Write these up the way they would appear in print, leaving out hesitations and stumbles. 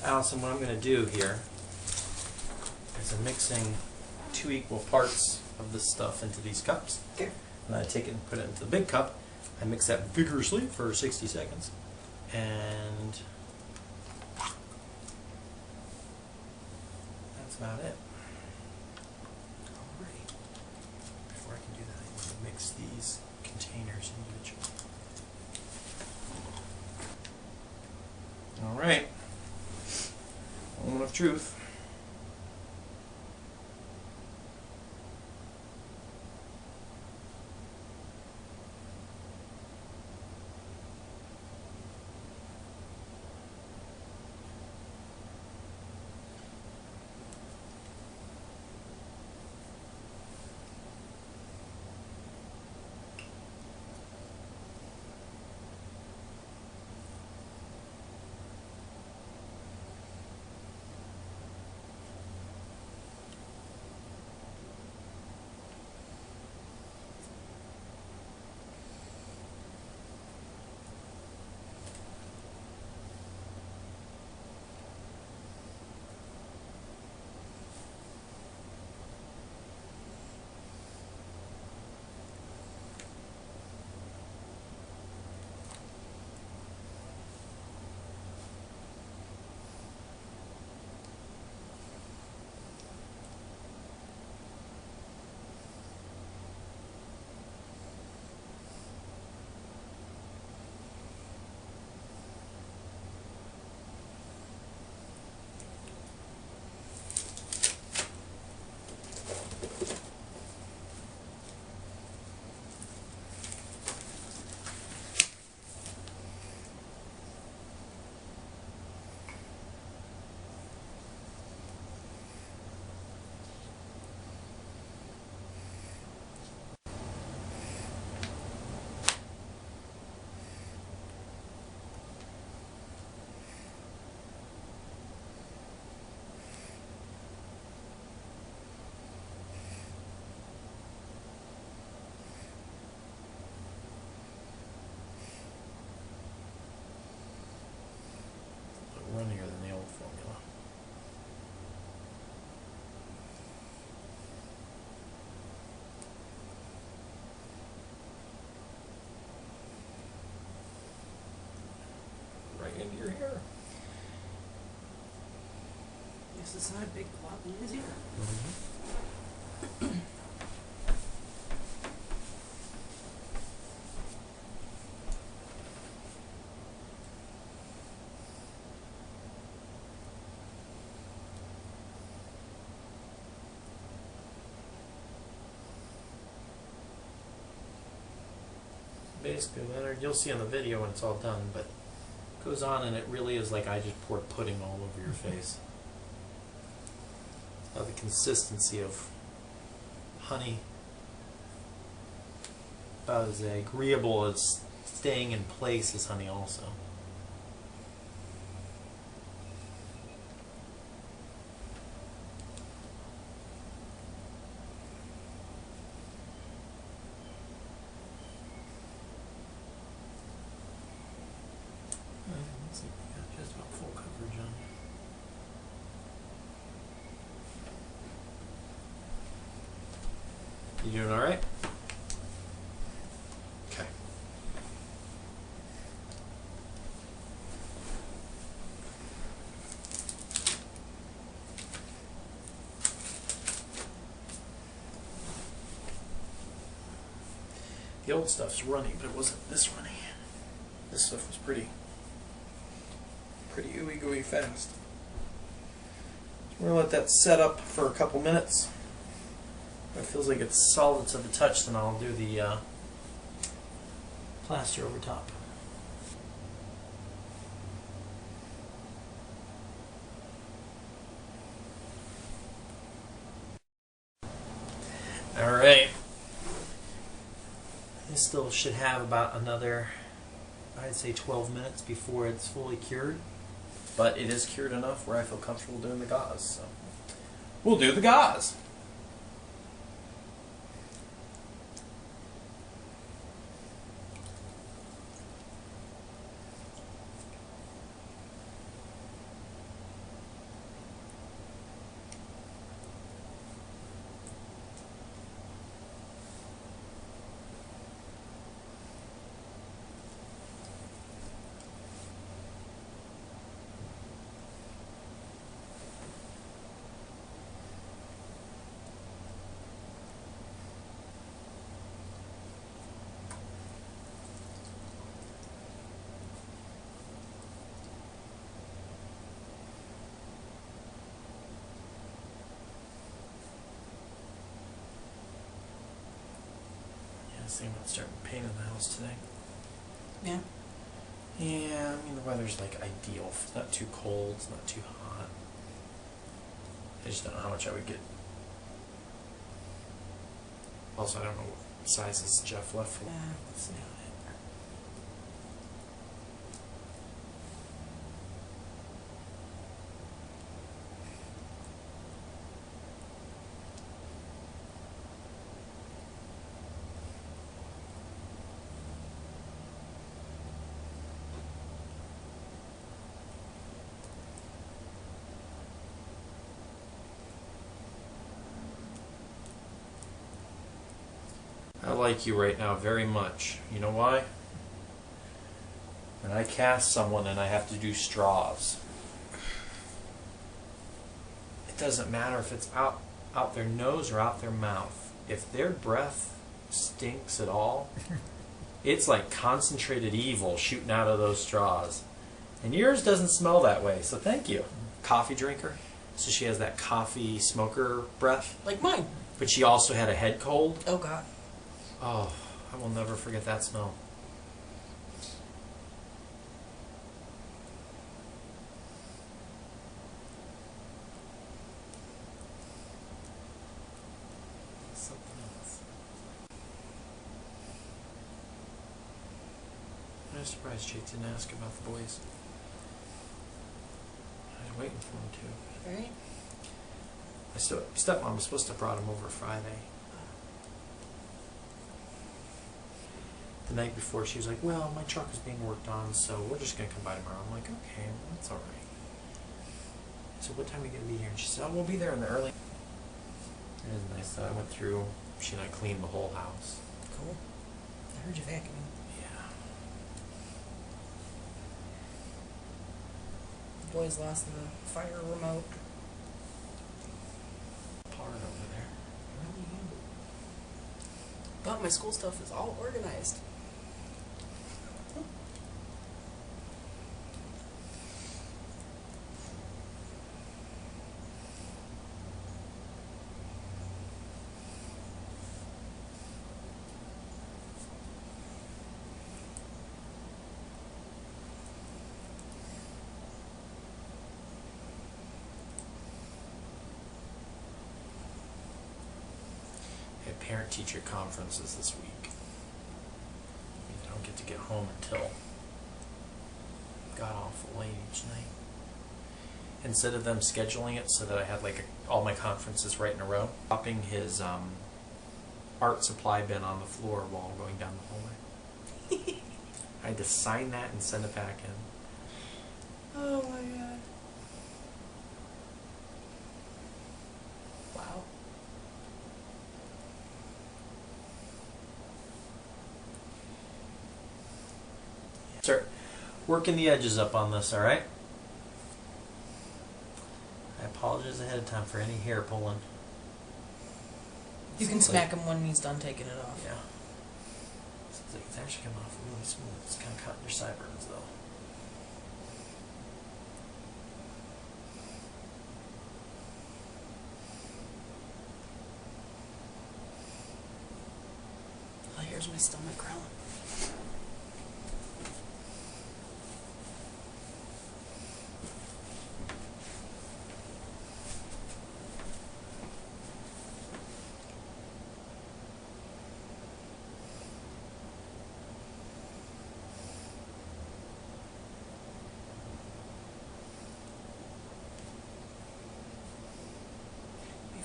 Allison, what I'm going to do here is I'm mixing 2 equal parts of this stuff into these cups. Okay. And I take it and put it into the big cup. I mix that vigorously for 60 seconds. And that's about it. Alright. Before I can do that, I need to mix these containers individually. Alright. Moment of truth. Runnier than the old formula. Right into your hair. Yes, it's not a big lot easier. Basically, Leonard, you'll see on the video when it's all done, but it goes on and it really is like I just poured pudding all over your face. The consistency of honey, about as agreeable as staying in place as honey also. Looks like we got just about full coverage on. You doing all right? Okay. The old stuff's runny, but it wasn't this runny. This stuff was pretty ooey gooey fast. So we're gonna let that set up for a couple minutes. If it feels like it's solid to the touch, then I'll do the plaster over top. Alright. This still should have about another, I'd say 12 minutes before it's fully cured. But it is cured enough where I feel comfortable doing the gauze. So we'll do the gauze. was thinking about starting painting the house today. Yeah. Yeah, I mean the weather's like ideal. It's not too cold, it's not too hot. I just don't know how much I would get. Also, I don't know what sizes Jeff left for. That's about it. I like you right now very much. You know why? When I cast someone and I have to do straws, it doesn't matter if it's out their nose or out their mouth. If their breath stinks at all, it's like concentrated evil shooting out of those straws. And yours doesn't smell that way, so thank you. Coffee drinker, so she has that coffee smoker breath. Like mine. But she also had a head cold. Oh, God. Oh, I will never forget that smell. Something else. I was surprised Jake didn't ask about the boys. I was waiting for him to. Right? Stepmom was supposed to have brought him over Friday. The night before, she was like, well, my truck is being worked on, so we're just going to come by tomorrow. I'm like, okay, well, that's all right. So what time are you going to be here? And she said, oh, we'll be there in the early. It was nice that I went through. She and I cleaned the whole house. Cool. I heard you vacuuming. Yeah. The boys lost the fire remote. Part over there. But my school stuff is all organized. I had parent-teacher conferences this week. I don't get to get home until god-awful late each night. Instead of them scheduling it so that I had like all my conferences right in a row, dropping his art supply bin on the floor while going down the hallway. I had to sign that and send it back in. Oh my God. Wow. Start working the edges up on this, alright? I apologize ahead of time for any hair pulling. You can smack him when he's done taking it off. Yeah. It's actually coming off really smooth. It's kind of cutting your sideburns though. Oh, here's my stomach growling.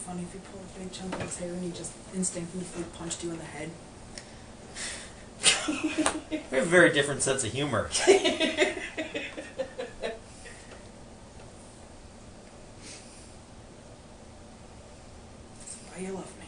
Funny if you pull a big chunk of his hair and he just instinctively punched you in the head. We have a very different sense of humor. That's why you love me.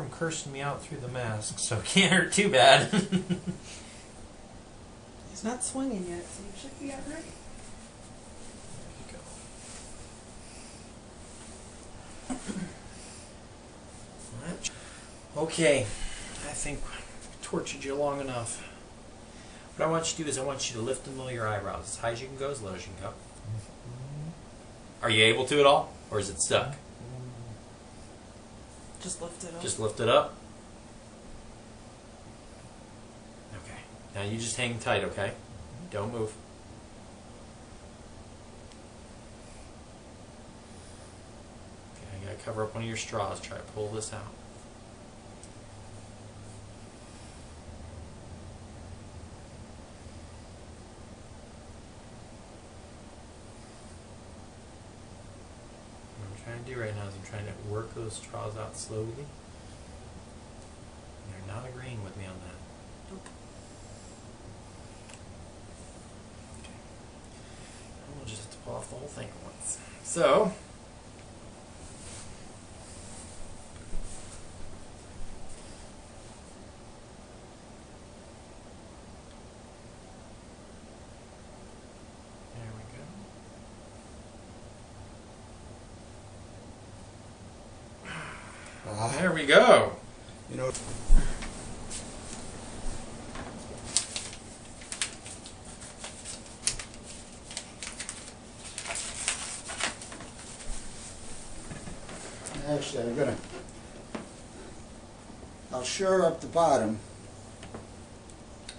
from cursing me out through the mask, so it can't hurt too bad. He's not swinging yet, so you should be alright. Okay, I think I've tortured you long enough. What I want you to do is I want you to lift and lower your eyebrows as high as you can go, as low as you can go. Are you able to at all, or is it stuck? Just lift it up. Just lift it up. Okay. Now you just hang tight, okay? Don't move. Okay, I gotta cover up one of your straws. Try to pull this out. What I'm trying to do right now is I'm trying to work those straws out slowly. They're not agreeing with me on that. Nope. Okay. And we'll just have to pull off the whole thing at once. So, there we go. There we go. You know, actually, I'll shore up the bottom,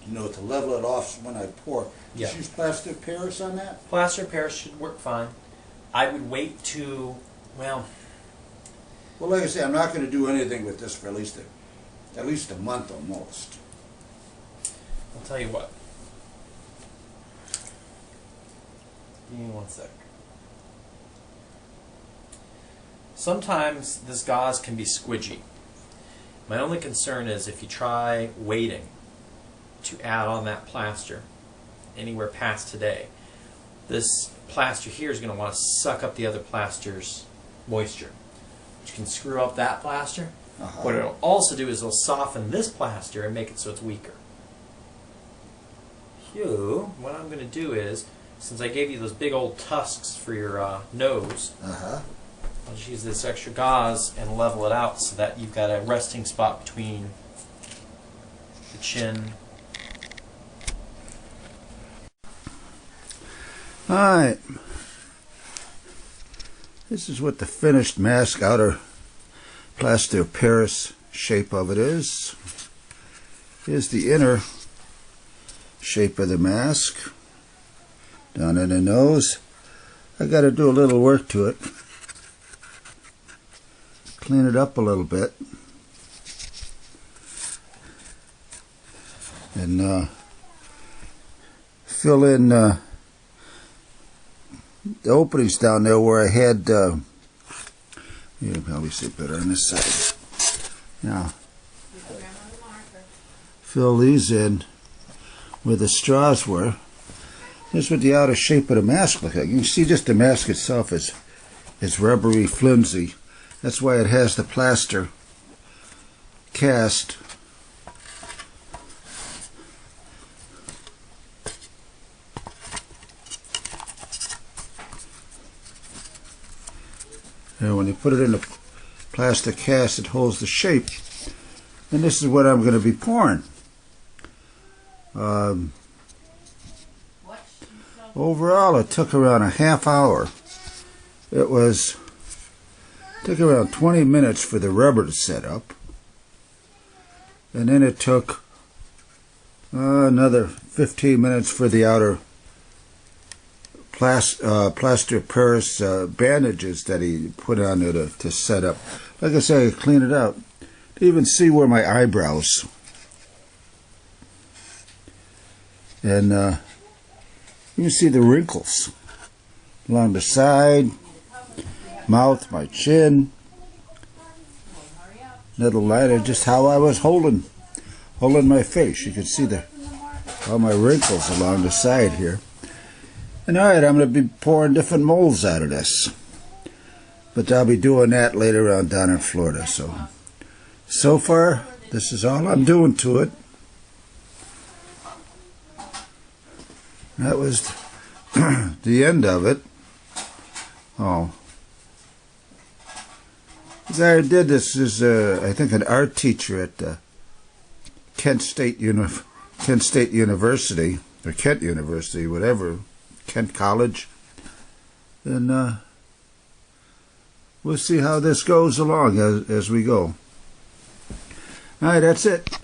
you know, to level it off when I pour. Just use plaster Paris on that? Plaster Paris should work fine. I would wait to, well, Well, like I say, I'm not going to do anything with this for at least a month almost. I'll tell you what. Give me 1 sec. Sometimes this gauze can be squidgy. My only concern is if you try waiting to add on that plaster anywhere past today, this plaster here is going to want to suck up the other plaster's moisture, which can screw up that plaster. What it'll also do is it'll soften this plaster and make it so it's weaker. What I'm going to do is, since I gave you those big old tusks for your nose, I'll just use this extra gauze and level it out so that you've got a resting spot between the chin. Alright. This is what the finished mask outer plaster Paris shape of it is. Here's the inner shape of the mask. Down in the nose. I got to do a little work to it. Clean it up a little bit. And fill in the openings down there where I had, you can probably see better on this side. Now, fill these in where the straws were. This is what the outer shape of the mask looks like. You can see just the mask itself is rubbery, flimsy. That's why it has the plaster cast. And when you put it in the plastic cast, it holds the shape. And this is what I'm going to be pouring. Overall, it took around a half hour. It took around 20 minutes for the rubber to set up. And then it took another 15 minutes for the outer plaster Paris bandages that he put on there to set up. Like I say, I clean it out. To even see where my eyebrows. And you can see the wrinkles along the side, mouth, my chin. Little lighter, just how I was holding my face. You can see all my wrinkles along the side here. And alright, I'm going to be pouring different molds out of this. But I'll be doing that later on down in Florida. So So far, this is all I'm doing to it. That was the end of it. Oh. The guy who did this is, I think, an art teacher at Kent State University, or Kent University, whatever, Kent College. And we'll see how this goes along as we go. All right, that's it.